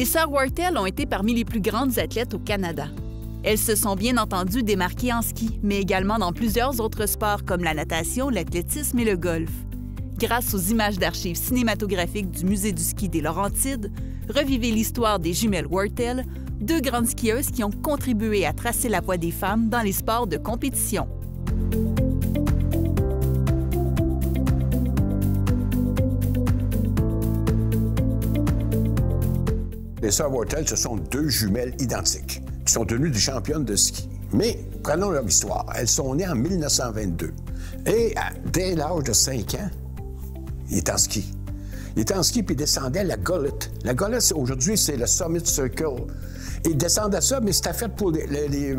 Les sœurs Wartell ont été parmi les plus grandes athlètes au Canada. Elles se sont bien entendu démarquées en ski, mais également dans plusieurs autres sports comme la natation, l'athlétisme et le golf. Grâce aux images d'archives cinématographiques du Musée du ski des Laurentides, revivez l'histoire des jumelles Wartell, deux grandes skieuses qui ont contribué à tracer la voie des femmes dans les sports de compétition. Les sœurs Wartell, ce sont deux jumelles identiques qui sont devenues des championnes de ski. Mais prenons leur histoire. Elles sont nées en 1922. Et dès l'âge de 5 ans, il est en ski. Il était en ski puis il descendait la Gullet. La Gullet, aujourd'hui, c'est le Summit Circle. Et il descendait ça, mais c'était fait pour les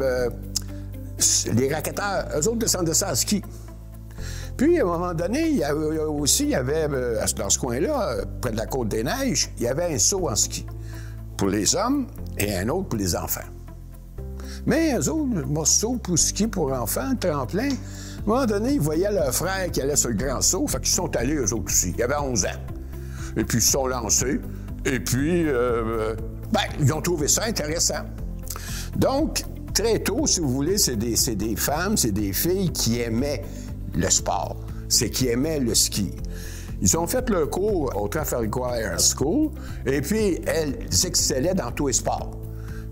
racketteurs. Eux autres descendaient ça en ski. Puis, à un moment donné, il y avait dans ce coin-là, près de la Côte-des-Neiges, il y avait un saut en ski pour les hommes et un autre pour les enfants. Mais eux autres, le saut pour ski pour enfants, le tremplin, à un moment donné, ils voyaient leur frère qui allait sur le grand saut, fait qu'ils sont allés eux autres aussi. Ils avaient 11 ans. Et puis, ils se sont lancés. Et puis, ils ont trouvé ça intéressant. Donc, très tôt, si vous voulez, c'est des femmes, c'est des filles qui aimaient le sport, c'est qui aimaient le ski. Ils ont fait leur cours au Trafalgar School, et puis elles excellaient dans tous les sports,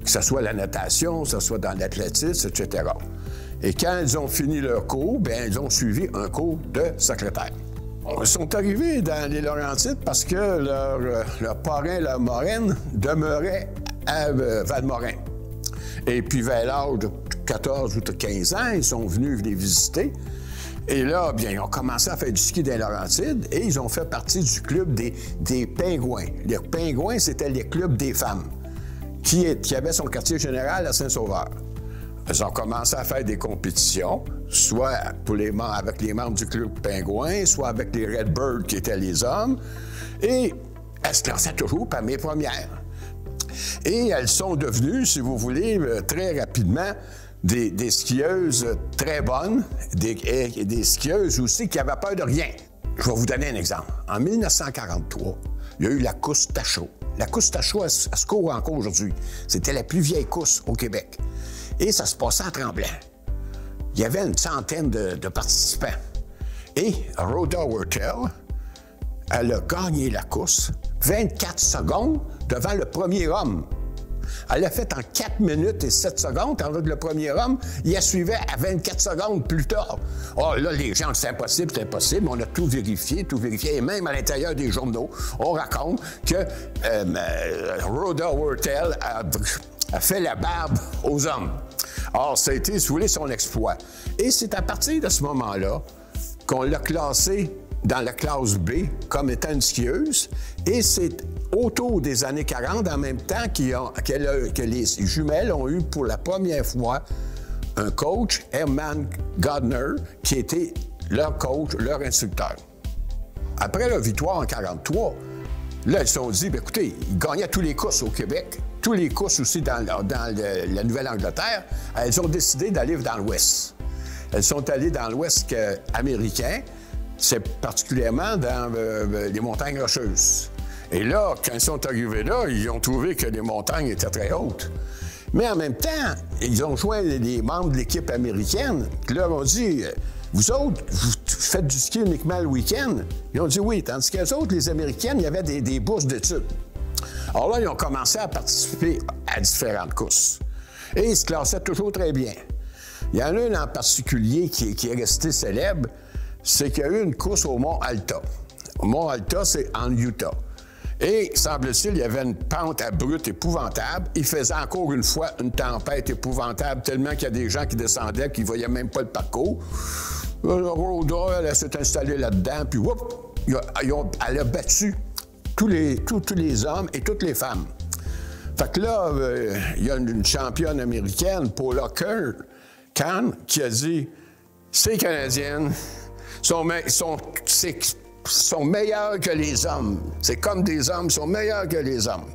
que ce soit la natation, que ce soit dans l'athlétisme, etc. Et quand elles ont fini leur cours, bien, elles ont suivi un cours de secrétaire. Ils sont arrivés dans les Laurentides parce que leur parrain, leur marraine, demeurait à Valmorin. Et puis, vers l'âge de 14 ou 15 ans, ils sont venus les visiter. Et là, bien, ils ont commencé à faire du ski dans les Laurentides et ils ont fait partie du club des Pingouins. Les Pingouins, c'était les clubs des femmes qui avaient son quartier général à Saint-Sauveur. Ils ont commencé à faire des compétitions, soit avec les membres du club Pingouin, soit avec les Redbirds qui étaient les hommes. Et elles se classaient toujours parmi les premières. Et elles sont devenues, si vous voulez, très rapidement, des skieuses très bonnes, des skieuses aussi qui n'avaient peur de rien. Je vais vous donner un exemple. En 1943, il y a eu la course Tachot. La course Tachot, elle se court encore aujourd'hui. C'était la plus vieille course au Québec. Et ça se passait à Tremblant. Il y avait une centaine de participants. Et Rhoda Wartell, elle a gagné la course 24 secondes devant le premier homme. Elle l'a fait en 4 minutes et 7 secondes, tandis que le premier homme, il la suivait à 24 secondes plus tard. Oh, là, les gens, c'est impossible. On a tout vérifié. Et même à l'intérieur des journaux, on raconte que Rhoda Wartell a fait la barbe aux hommes. Or, ça a été, si vous voulez, son exploit. Et c'est à partir de ce moment-là qu'on l'a classée dans la classe B comme étant une skieuse. Et c'est autour des années 40, en même temps, que les jumelles ont eu pour la première fois un coach, Herman Gardner, qui était leur coach, leur instructeur. Après leur victoire en 1943, là, ils se sont dit, bien, écoutez, ils gagnaient tous les courses au Québec, tous les courses aussi dans la Nouvelle-Angleterre. Elles ont décidé d'aller dans l'Ouest. Elles sont allées dans l'Ouest américain, c'est particulièrement dans les montagnes rocheuses. Et là, quand ils sont arrivés là, ils ont trouvé que les montagnes étaient très hautes. Mais en même temps, ils ont joint les membres de l'équipe américaine qui leur ont dit, vous autres, vous faites du ski uniquement le week-end? Ils ont dit oui, tandis qu'eux autres, les Américaines, il y avait des bourses d'études. Alors là, ils ont commencé à participer à différentes courses. Et ils se classaient toujours très bien. Il y en a une en particulier qui est restée célèbre, c'est qu'il y a eu une course au Mont Alta. Au Mont Alta, c'est en Utah. Et, semble-t-il, il y avait une pente abrupte épouvantable. Il faisait encore une fois une tempête épouvantable, tellement qu'il y a des gens qui descendaient qui ne voyaient même pas le parcours. Rhoda, elle s'est installée là-dedans, puis whoop, elle a battu tous les hommes et toutes les femmes. Fait que là, il y a une championne américaine, Paula Kahn, qui a dit « Ces Canadiennes sont meilleurs que les hommes. C'est comme des hommes, sont meilleurs que les hommes. »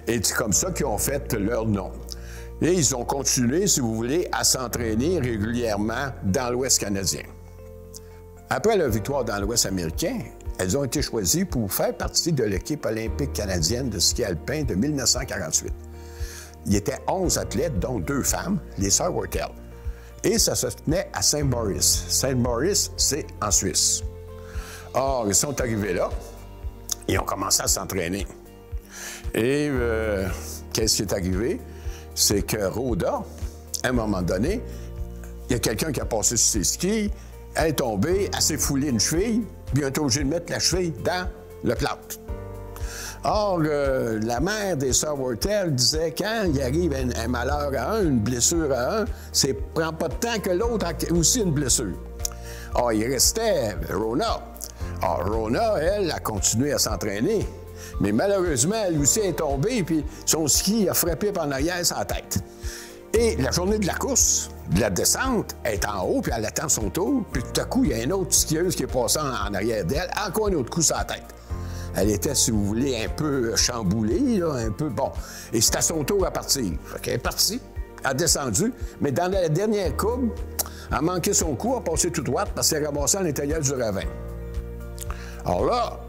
Et c'est comme ça qu'ils ont fait leur nom. Et ils ont continué, si vous voulez, à s'entraîner régulièrement dans l'Ouest canadien. Après leur victoire dans l'Ouest américain, elles ont été choisies pour faire partie de l'équipe olympique canadienne de ski alpin de 1948. Il y était 11 athlètes, dont 2 femmes, les sœurs Wortel. Et ça se tenait à Saint-Maurice. Saint-Maurice, c'est en Suisse. Or, ils sont arrivés là, ils ont commencé à s'entraîner. Et qu'est-ce qui est arrivé? C'est que Rhoda, à un moment donné, il y a quelqu'un qui a passé sur ses skis, elle est tombée, elle s'est foulée une cheville, puis elle est obligée de mettre la cheville dans le plâtre. Or, la mère des sœurs Wortel disait, quand il arrive un malheur à un, une blessure à un, ça ne prend pas de temps que l'autre a aussi une blessure. Or, il restait Rona. Or, Rona, elle, a continué à s'entraîner. Mais malheureusement, elle aussi est tombée, puis son ski a frappé par en arrière sa tête. Et la journée de la course, de la descente, elle est en haut, puis elle attend son tour, puis tout à coup, il y a une autre skieuse qui est passée en arrière d'elle, encore un autre coup sur la tête. Elle était, si vous voulez, un peu chamboulée, là, un peu bon. Et c'était à son tour à partir. Fait qu'elle est partie, elle a descendu, mais dans la dernière courbe, elle a manqué son coup, elle a passé tout droite parce qu'elle a ramassé à l'intérieur du ravin. Alors là,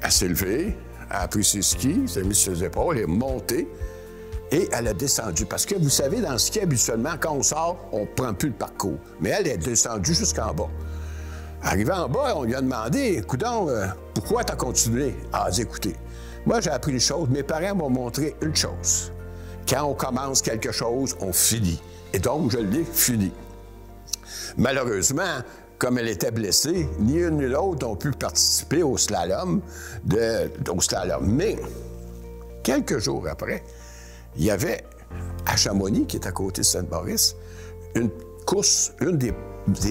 elle s'est levée, elle a pris ses skis, elle s'est mis sur ses épaules, elle est montée et elle a descendu. Parce que vous savez, dans le ski, habituellement, quand on sort, on ne prend plus le parcours. Mais elle est descendue jusqu'en bas. Arrivé en bas, on lui a demandé, coudonc, pourquoi tu as continué? Ah, écoutez, moi j'ai appris une chose, mes parents m'ont montré une chose. Quand on commence quelque chose, on finit. Et donc, je l'ai fini. Malheureusement, comme elle était blessée, ni une ni l'autre ont pu participer au slalom. Mais, quelques jours après, il y avait à Chamonix, qui est à côté de Saint-Maurice, une course, une des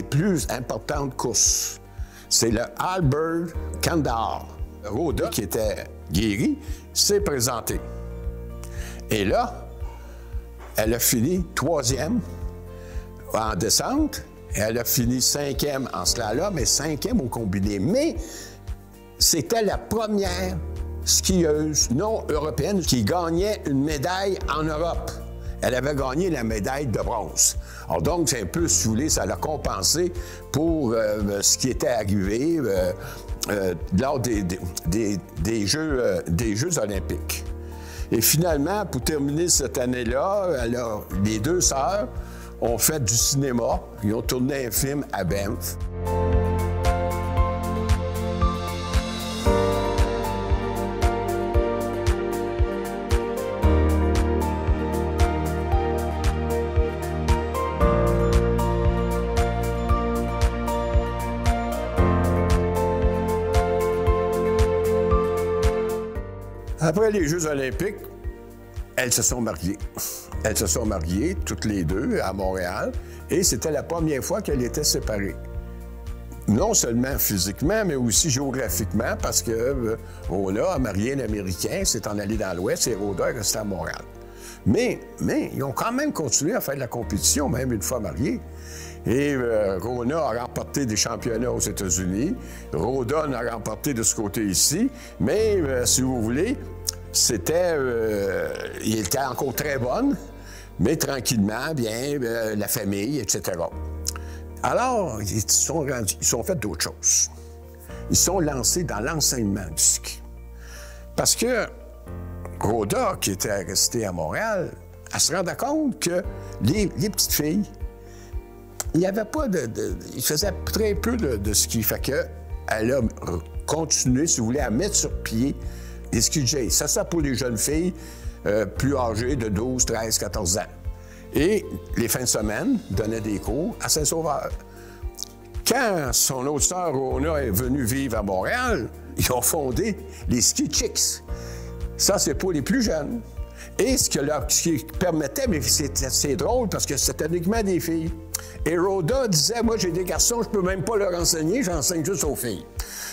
plus importantes courses. C'est le Albert Kandahar. Rhoda, qui était guérie, s'est présentée. Et là, elle a fini 3e en descente, et elle a fini 5e en slalom et 5e au combiné. Mais c'était la première skieuse non européenne qui gagnait une médaille en Europe. Elle avait gagné la médaille de bronze. Alors donc, c'est un peu saoulé, ça l'a compensé pour ce qui était arrivé lors des Jeux olympiques. Et finalement, pour terminer cette année-là, les 2 sœurs ont fait du cinéma. Ils ont tourné un film à Banff. Après les Jeux olympiques, elles se sont mariées. Elles se sont mariées, toutes les deux, à Montréal, et c'était la première fois qu'elles étaient séparées. Non seulement physiquement, mais aussi géographiquement, parce que Rhoda a marié un Américain, s'est en allé dans l'Ouest, et Rhoda est restée à Montréal. Mais ils ont quand même continué à faire de la compétition, même une fois mariés. Et Rhoda a remporté des championnats aux États-Unis. Rhoda en a remporté de ce côté ici. Mais, si vous voulez, il était encore très bonne, mais tranquillement, bien, la famille, etc. Alors, ils sont fait d'autres choses. Ils sont lancés dans l'enseignement du ski. Parce que Rhoda, qui était restée à Montréal, elle se rendait compte que les petites filles, il n'y avait pas ils faisaient très peu de ski. Fait qu'elle a continué, si vous voulez, à mettre sur pied des skis J. Ça pour les jeunes filles plus âgées de 12, 13, 14 ans. Et les fins de semaine, donnait des cours à Saint-Sauveur. Quand son autre sœur, Rona, est venue vivre à Montréal, ils ont fondé les Ski Chicks. Ça, c'est pour les plus jeunes. Et ce qui permettait, mais c'est drôle parce que c'était uniquement des filles. Et Rhoda disait, moi, j'ai des garçons, je peux même pas leur enseigner, j'enseigne juste aux filles.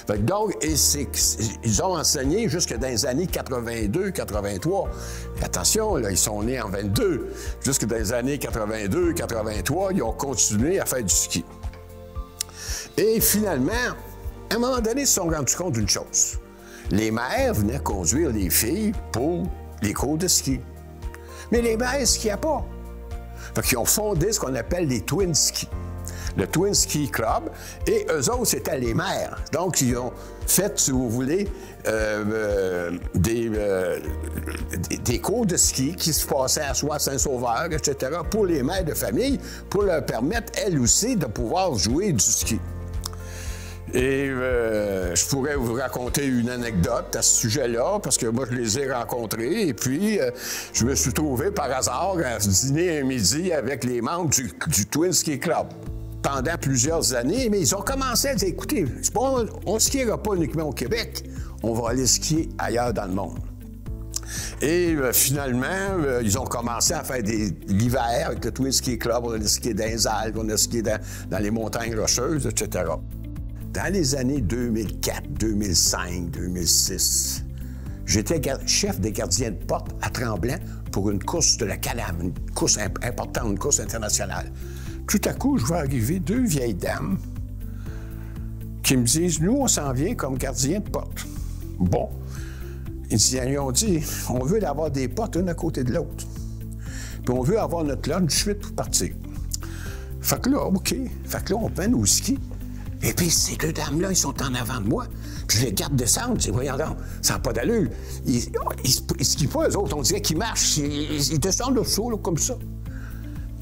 Fait que donc, ils ont enseigné jusque dans les années 82, 83. Et attention, là, ils sont nés en 22. Jusque dans les années 82, 83, ils ont continué à faire du ski. Et finalement, à un moment donné, ils se sont rendus compte d'une chose. Les mères venaient conduire les filles pour les cours de ski. Mais les mères ne skiaient pas. Fait qu'ils ont fondé ce qu'on appelle les twin skis. le Twin Ski Club, et eux autres, c'était les maires. Donc, ils ont fait, si vous voulez, des cours de ski qui se passaient à soit Saint-Sauveur, etc., pour les mères de famille, pour leur permettre, elles aussi, de pouvoir jouer du ski. Et je pourrais vous raconter une anecdote à ce sujet-là, parce que moi, je les ai rencontrés, et puis je me suis trouvé par hasard à dîner un midi avec les membres du Twin Ski Club pendant plusieurs années, mais ils ont commencé à dire, écoutez, on ne skiera pas uniquement au Québec, on va aller skier ailleurs dans le monde. Et finalement, ils ont commencé à faire l'hiver avec le Twin Ski Club, on a skié dans les Alpes, on a skié dans les montagnes rocheuses, etc. Dans les années 2004, 2005, 2006, j'étais chef des gardiens de porte à Tremblant pour une course de la Can-Am, une course importante, une course internationale. Tout à coup, je vois arriver deux vieilles dames qui me disent, nous, on s'en vient comme gardien de porte. Bon. Ils ont dit, on veut avoir des portes une à côté de l'autre. Puis on veut avoir notre lunch de suite pour partir. Fait que là, OK. Fait que là, on peint au ski. Et puis, ces deux dames-là, ils sont en avant de moi. Puis je les garde descendre. Je dis, voyons donc, ça n'a pas d'allure. Ils skient pas, eux autres. On dirait qu'ils marchent. Ils descendent le saut, là, comme ça.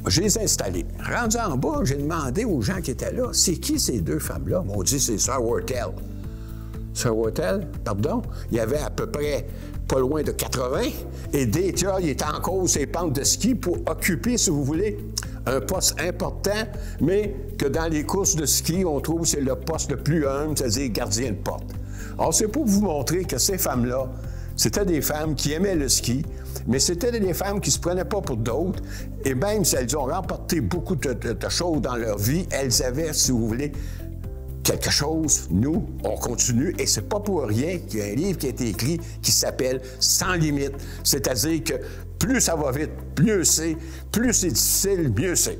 Je les ai installés. Rendu en bas, j'ai demandé aux gens qui étaient là, c'est qui ces deux femmes-là? Ils m'ont dit, c'est Sir Wortel. Sir Wortel, pardon, il y avait à peu près pas loin de 80. Et déjà, il était en cause ses pentes de ski pour occuper, si vous voulez, un poste important, mais que dans les courses de ski, on trouve que c'est le poste le plus humble, c'est-à-dire gardien de porte. Alors, c'est pour vous montrer que ces femmes-là, c'était des femmes qui aimaient le ski, mais c'était des femmes qui ne se prenaient pas pour d'autres. Et même si elles ont remporté beaucoup de choses dans leur vie, elles avaient, si vous voulez, quelque chose. Nous, on continue, et c'est pas pour rien qu'il y a un livre qui a été écrit qui s'appelle « Sans limite ». C'est-à-dire que plus ça va vite, mieux c'est. Plus c'est difficile, mieux c'est.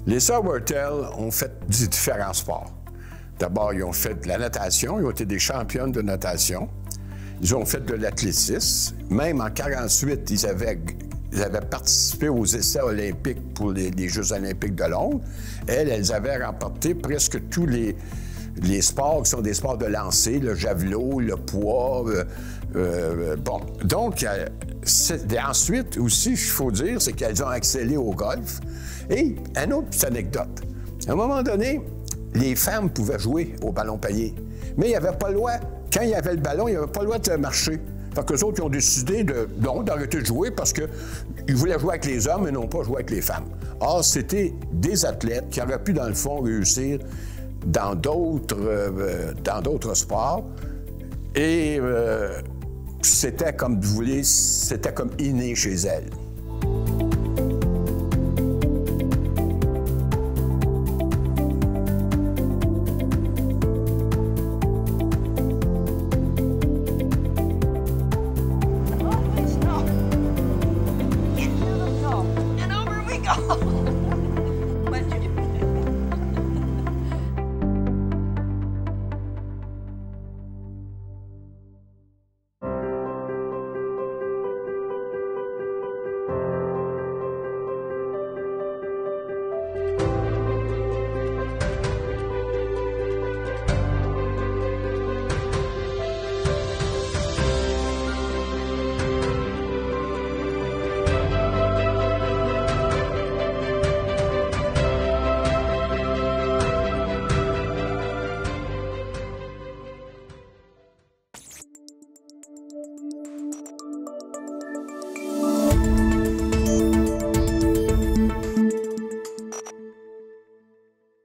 Les Sir Wortel ont fait des différents sports. D'abord, ils ont fait de la natation. Ils ont été des championnes de natation. Ils ont fait de l'athlétisme. Même en 1948, ils avaient participé aux essais olympiques pour les Jeux olympiques de Londres. Elles avaient remporté presque tous les sports qui sont des sports de lancer, le javelot, le poids. Bon, donc, ensuite aussi, il faut dire, c'est qu'elles ont excellé au golf. Et une autre petite anecdote. À un moment donné, les femmes pouvaient jouer au ballon payé, mais il n'y avait pas le droit. Quand il y avait le ballon, il n'y avait pas le droit de marcher. Fait qu'eux autres, ils ont décidé d'arrêter de jouer parce qu'ils voulaient jouer avec les hommes et non pas jouer avec les femmes. Or, c'était des athlètes qui auraient pu, dans le fond, réussir dans d'autres sports. Et c'était comme, vous voulez, c'était comme inné chez elles.